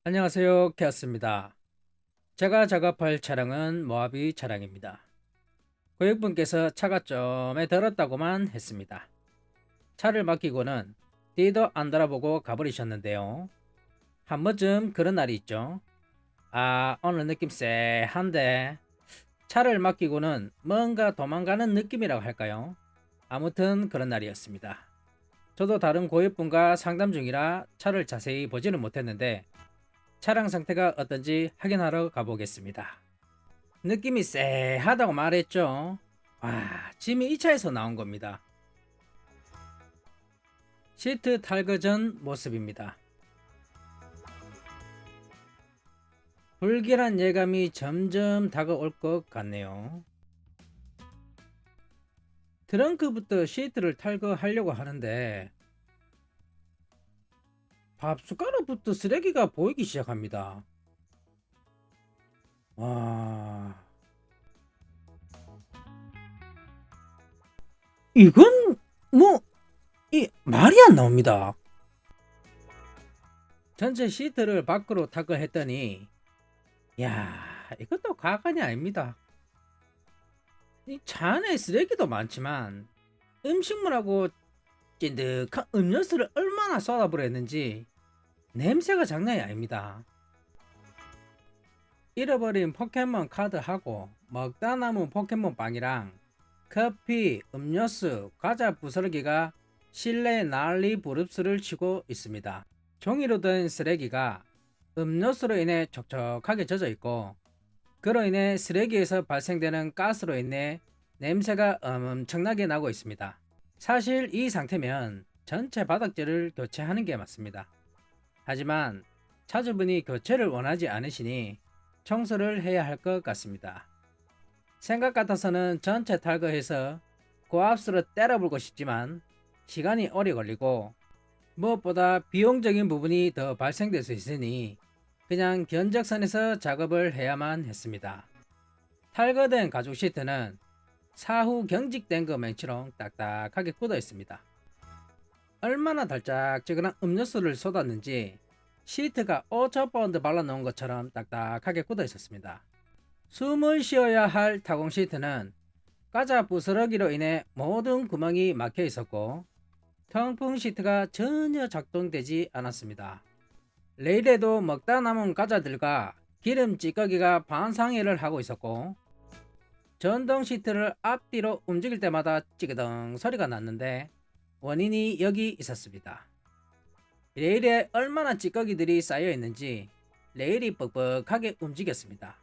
안녕하세요, 케어스입니다. 제가 작업할 차량은 모하비 차량입니다. 고객분께서 차가 좀에 더럽다고만 했습니다. 차를 맡기고는 뒤도 안 돌아보고 가버리셨는데요. 한 번쯤 그런 날이 있죠. 오늘 느낌 쎄한데. 차를 맡기고는 뭔가 도망가는 느낌이라고 할까요? 아무튼 그런 날이었습니다. 저도 다른 고객분과 상담 중이라 차를 자세히 보지는 못했는데 차량 상태가 어떤지 확인하러 가보겠습니다. 느낌이 쎄하다고 말했죠. 짐이 이 차에서 나온 겁니다. 시트 탈거 전 모습입니다. 불길한 예감이 점점 다가올 것 같네요. 트렁크부터 시트를 탈거하려고 하는데 밥숟가락부터 쓰레기가 보이기 시작합니다. 와, 이건 뭐 말이 안 나옵니다. 전체 시트를 밖으로 탈거했더니 이것도 가관이 아닙니다. 이 차 안에 쓰레기도 많지만 음식물하고 찐득한 음료수를 얼마나 쏟아버렸는지 냄새가 장난이 아닙니다. 잃어버린 포켓몬 카드하고 먹다 남은 포켓몬 빵이랑 커피, 음료수, 과자 부스러기가 실내에 난리 부릅스를 치고 있습니다. 종이로 된 쓰레기가 음료수로 인해 촉촉하게 젖어 있고, 그로 인해 쓰레기에서 발생되는 가스로 인해 냄새가 엄청나게 나고 있습니다. 사실 이 상태면 전체 바닥재를 교체하는 게 맞습니다. 하지만 차주분이 교체를 원하지 않으시니 청소를 해야 할 것 같습니다. 생각 같아서는 전체 탈거해서 고압수로 때려불고 싶지만 시간이 오래 걸리고 무엇보다 비용적인 부분이 더 발생될 수 있으니 그냥 견적선에서 작업을 해야만 했습니다. 탈거된 가죽 시트는 사후 경직된 것만처럼 딱딱하게 굳어 있습니다. 얼마나 달짝지근한 음료수를 쏟았는지 시트가 오초본드 발라놓은 것처럼 딱딱하게 굳어 있었습니다. 숨을 쉬어야 할 타공 시트는 과자 부스러기로 인해 모든 구멍이 막혀 있었고 통풍 시트가 전혀 작동되지 않았습니다. 레일에도 먹다 남은 과자들과 기름 찌꺼기가 반상회를 하고 있었고 전동 시트를 앞뒤로 움직일 때마다 찌그덩 소리가 났는데 원인이 여기 있었습니다. 레일에 얼마나 찌꺼기들이 쌓여 있는지 레일이 뻑뻑하게 움직였습니다.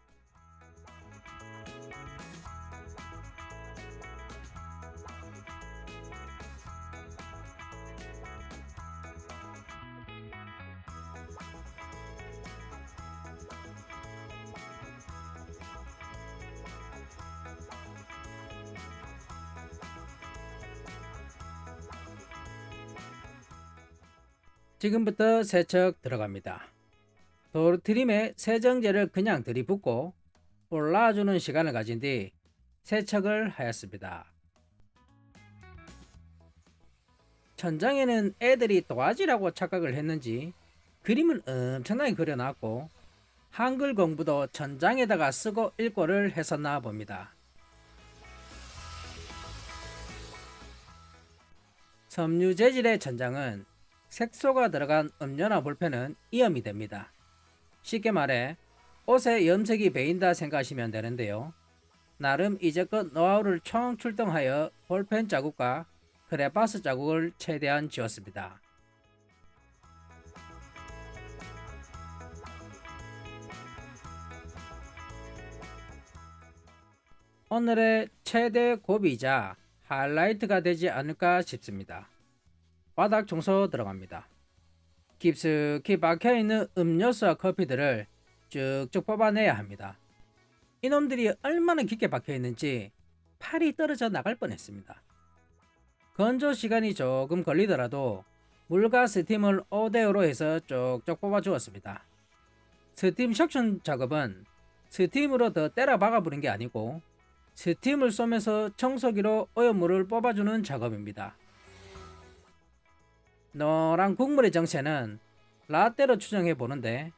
지금부터 세척 들어갑니다. 도어트림에 세정제를 그냥 들이붓고 올라와주는 시간을 가진 뒤 세척을 하였습니다. 천장에는 애들이 도화지라고 착각을 했는지 그림을 엄청나게 그려놨고 한글 공부도 천장에다가 쓰고 읽고를 했었나 봅니다. 섬유 재질의 천장은 색소가 들어간 음료나 볼펜은 이염이 됩니다. 쉽게 말해 옷에 염색이 배인다 생각하시면 되는데요. 나름 이제껏 노하우를 총출동하여 볼펜 자국과 크레파스 자국을 최대한 지웠습니다. 오늘의 최대 고비이자 하이라이트가 되지 않을까 싶습니다. 바닥 청소 들어갑니다. 깊숙이 박혀있는 음료수와 커피들을 쭉쭉 뽑아내야 합니다. 이놈들이 얼마나 깊게 박혀있는지 팔이 떨어져 나갈 뻔했습니다. 건조 시간이 조금 걸리더라도 물과 스팀을 5대5로 해서 쪽쪽 뽑아 주었습니다. 스팀 석션 작업은 스팀으로 더 때려 박아 부는 게 아니고 스팀을 쏘면서 청소기로 오염물을 뽑아주는 작업입니다. 노란 국물의 정체는 라떼로 추정해 보는데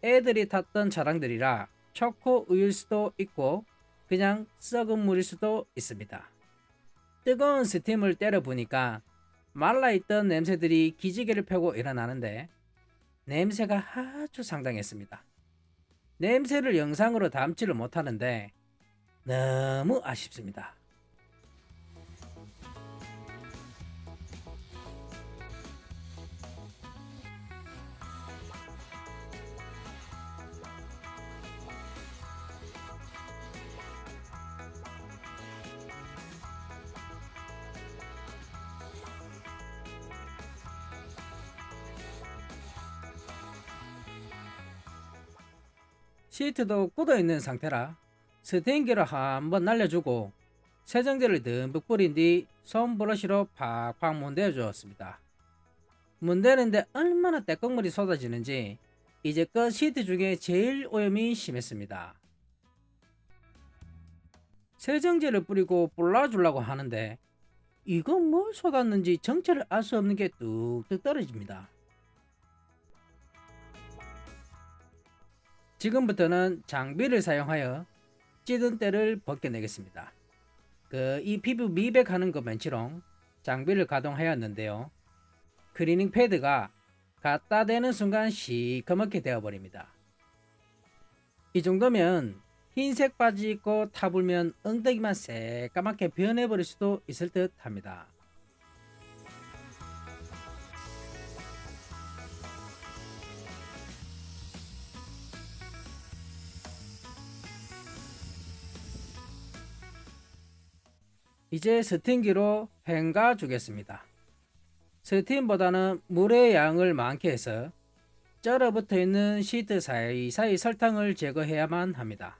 애들이 탔던 차량들이라 초코 우유일 수도 있고 그냥 썩은 물일 수도 있습니다. 뜨거운 스팀을 때려 보니까 말라있던 냄새들이 기지개를 펴고 일어나는데 냄새가 아주 상당했습니다. 냄새를 영상으로 담지를 못하는데 너무 아쉽습니다. 시트도 굳어 있는 상태라 스테인기를 한번 날려주고 세정제를 듬뿍 뿌린 뒤 손브러쉬로 팍팍 문대어 주었습니다. 문대는데 얼마나 때국물이 쏟아지는지 이제껏 시트 중에 제일 오염이 심했습니다. 세정제를 뿌리고 불러주려고 하는데 이건 뭘 쏟았는지 정체를 알 수 없는 게 뚝뚝 떨어집니다. 지금부터는 장비를 사용하여 찌든 때를 벗겨내겠습니다. 이 피부 미백하는 것 멘치롱 장비를 가동하였는데요. 클리닝 패드가 갖다 대는 순간 시커멓게 되어버립니다. 이 정도면 흰색 바지 입고 타불면 엉덩이만 새까맣게 변해버릴 수도 있을 듯 합니다. 이제 스팀기로 헹가 주겠습니다. 스팀보다는 물의 양을 많게 해서 쩔어붙어 있는 시트 사이사이 설탕을 제거해야만 합니다.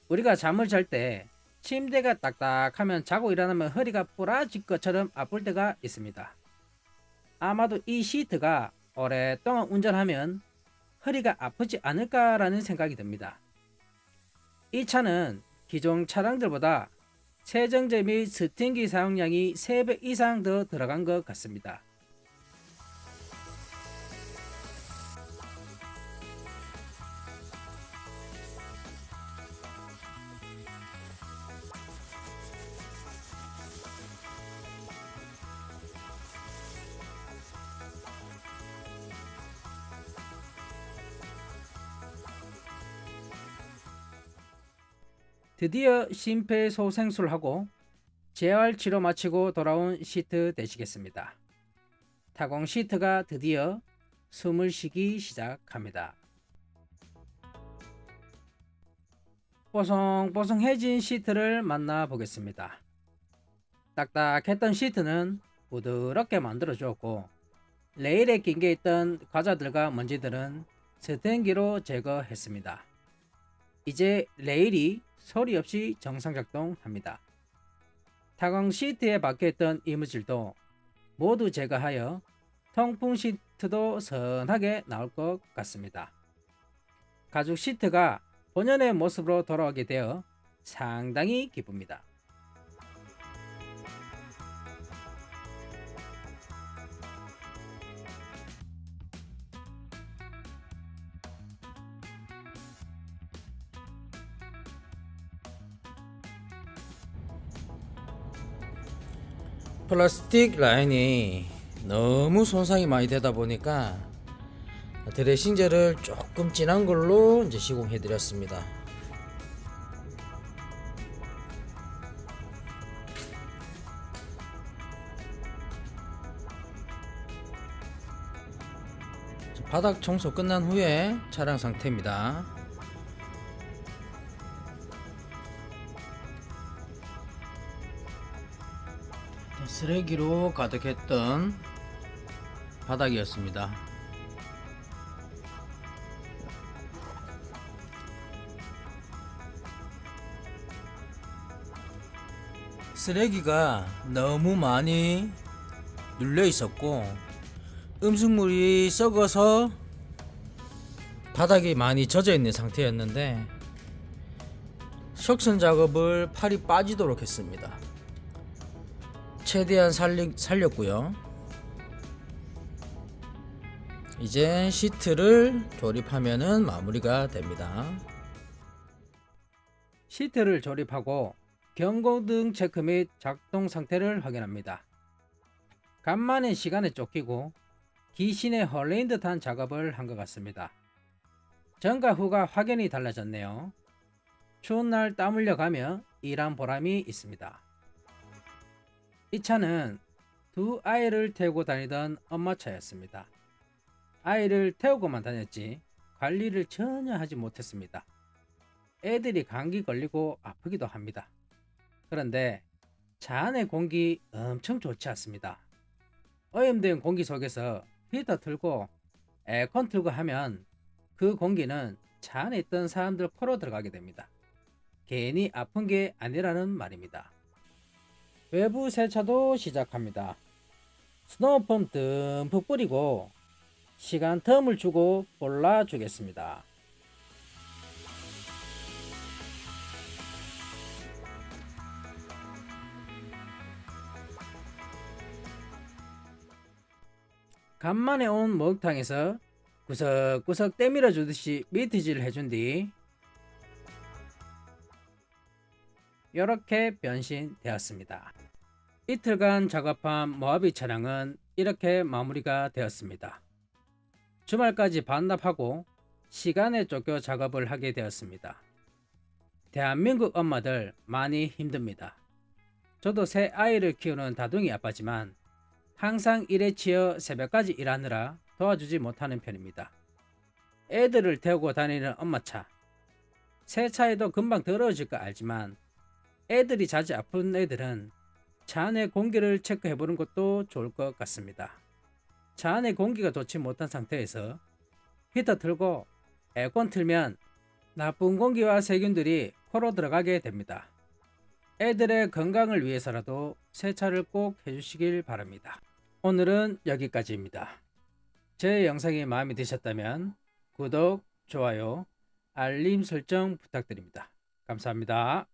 우리가 잠을 잘 때 침대가 딱딱하면 자고 일어나면 허리가 부러질 것처럼 아플 때가 있습니다. 아마도 이 시트가 오랫동안 운전하면 허리가 아프지 않을까라는 생각이 듭니다. 이 차는 기존 차량들보다 세정제 및 스팀기 사용량이 3배 이상 더 들어간 것 같습니다. 드디어 심폐소생술하고 재활 치료 마치고 돌아온 시트 되시겠습니다. 타공 시트가 드디어 숨을 쉬기 시작합니다. 뽀송뽀송해진 시트를 만나 보겠습니다. 딱딱했던 시트는 부드럽게 만들어 주었고 레일에 낀게 있던 과자들과 먼지들은 스텐기로 제거했습니다. 이제 레일이 소리 없이 정상 작동합니다. 타공 시트에 박혀있던 이물질도 모두 제거하여 통풍 시트도 선하게 나올 것 같습니다. 가죽 시트가 본연의 모습으로 돌아오게 되어 상당히 기쁩니다. 플라스틱 라인이 너무 손상이 많이 되다 보니까 드레싱젤을 조금 진한 걸로 이제 시공해 드렸습니다. 바닥 청소 끝난 후에 차량 상태입니다. 쓰레기로 가득했던 바닥이었습니다. 쓰레기가 너무 많이 눌려 있었고 음식물이 썩어서 바닥이 많이 젖어 있는 상태였는데 석선 작업을 팔이 빠지도록 했습니다. 최대한 살렸고요. 이제 시트를 조립하면은 마무리가 됩니다. 시트를 조립하고 경고등 체크 및 작동 상태를 확인합니다. 간만에 시간에 쫓기고 귀신에 헐레인 듯한 작업을 한 것 같습니다. 전과 후가 확연히 달라졌네요. 추운 날 땀 흘려 가며 일한 보람이 있습니다. 이 차는 두 아이를 태우고 다니던 엄마 차였습니다. 아이를 태우고만 다녔지 관리를 전혀 하지 못했습니다. 애들이 감기 걸리고 아프기도 합니다. 그런데 차 안의 공기 엄청 좋지 않습니다. 오염된 공기 속에서 히터 틀고 에어컨 틀고 하면 그 공기는 차 안에 있던 사람들 코로 들어가게 됩니다. 괜히 아픈 게 아니라는 말입니다. 외부 세차도 시작합니다. 스노우폼 듬뿍 뿌리고 시간 텀을 주고 골라주겠습니다. 간만에 온 목욕탕에서 구석구석 때밀어 주듯이 미트질 해준 뒤 이렇게 변신되었습니다. 이틀간 작업한 모하비 차량은 이렇게 마무리가 되었습니다. 주말까지 반납하고 시간에 쫓겨 작업을 하게 되었습니다. 대한민국 엄마들 많이 힘듭니다. 저도 새 아이를 키우는 다둥이 아빠지만 항상 일에 치여 새벽까지 일하느라 도와주지 못하는 편입니다. 애들을 태우고 다니는 엄마차, 새 차에도 금방 더러워질 거 알지만 애들이 자주 아픈 애들은 차 안의 공기를 체크해보는 것도 좋을 것 같습니다. 차 안의 공기가 좋지 못한 상태에서 히터 틀고 에어컨 틀면 나쁜 공기와 세균들이 코로 들어가게 됩니다. 애들의 건강을 위해서라도 세차를 꼭 해주시길 바랍니다. 오늘은 여기까지입니다. 제 영상이 마음에 드셨다면 구독, 좋아요, 알림 설정 부탁드립니다. 감사합니다.